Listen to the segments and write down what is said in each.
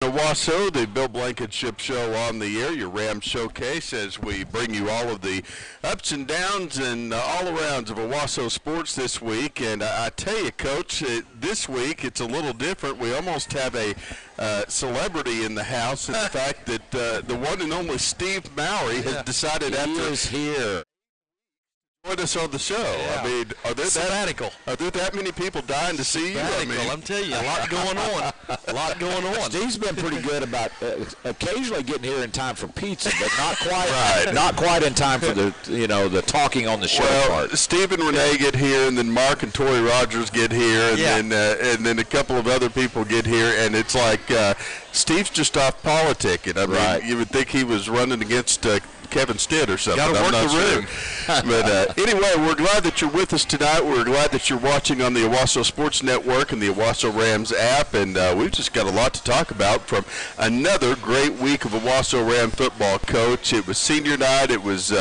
Owasso, the Bill Blankenship Show on the air, your Ram showcase, as we bring you all of the ups and downs and all arounds of Owasso sports this week. And I tell you, Coach, this week it's a little different. We almost have a celebrity in the house in the fact that the one and only Steve Mowry has decided he is here. Join us on the show. Yeah. I mean, are there that many people dying to see you? I mean, I'm telling you, a lot going on. A lot going on. Steve's been pretty good about occasionally getting here in time for pizza, but not quite. Right. Not quite in time for the talking on the show part. Steve and Renee get here, and then Mark and Tori Rogers get here, and then a couple of other people get here, and it's like Steve's just off politicking. I mean, you would think he was running against Kevin Stitt or something. Got to work the room. But anyway, we're glad that you're with us tonight. We're glad that you're watching on the Owasso Sports Network and the Owasso Rams app, and we've just got a lot to talk about from another great week of Owasso Ram football, Coach. It was senior night. It was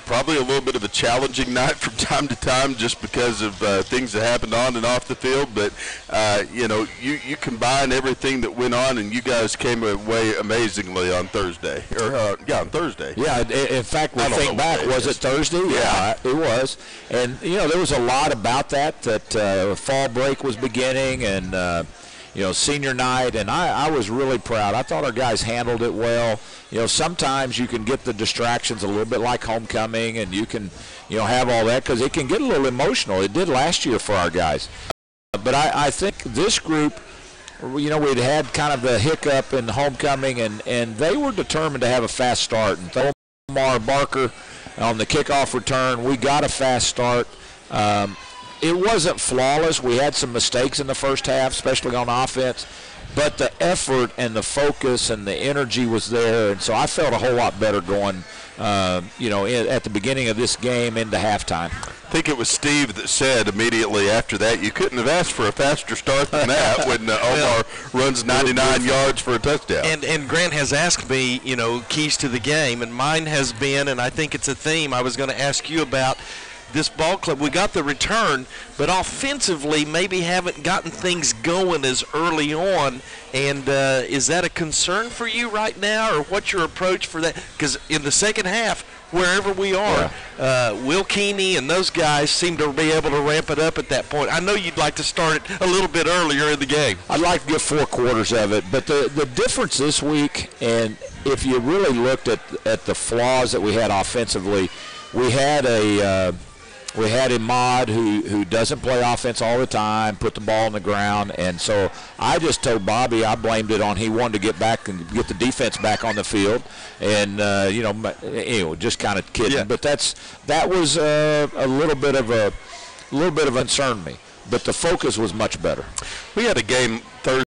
probably a little bit of a challenging night from time to time just because of things that happened on and off the field. But, you combine everything that went on, and you guys came away amazingly on Thursday. On Thursday. Yeah, in fact, we think back, was it Thursday? Yeah, it was. And, there was a lot about that fall break was beginning and, senior night, and I was really proud. I thought our guys handled it well. Sometimes you can get the distractions a little bit like homecoming, and you can, have all that because it can get a little emotional. It did last year for our guys. But I think this group, we'd had kind of the hiccup in homecoming, and they were determined to have a fast start. And Omar Barker on the kickoff return, we got a fast start. It wasn't flawless. We had some mistakes in the first half, especially on offense. But the effort and the focus and the energy was there. And so I felt a whole lot better going, at the beginning of this game into halftime. I think it was Steve that said immediately after that, you couldn't have asked for a faster start than that when Omar runs 99 yards for a touchdown. And Grant has asked me, keys to the game, and mine has been, and I think it's a theme I was going to ask you about, this ball club. We got the return, but offensively maybe haven't gotten things going as early on. And is that a concern for you right now, or what's your approach for that? Because in the second half, wherever we are, Will Keeney and those guys seem to be able to ramp it up at that point. I know you'd like to start it a little bit earlier in the game. I'd like to get 4 quarters of it, but the difference this week, and if you really looked at the flaws that we had offensively, we had Ahmad who doesn't play offense all the time, put the ball on the ground, and so I just told Bobby I blamed it on he wanted to get back and get the defense back on the field, and anyway, just kind of kidding. Yeah. But that was a little bit of concern me, but the focus was much better. We had a game Thursday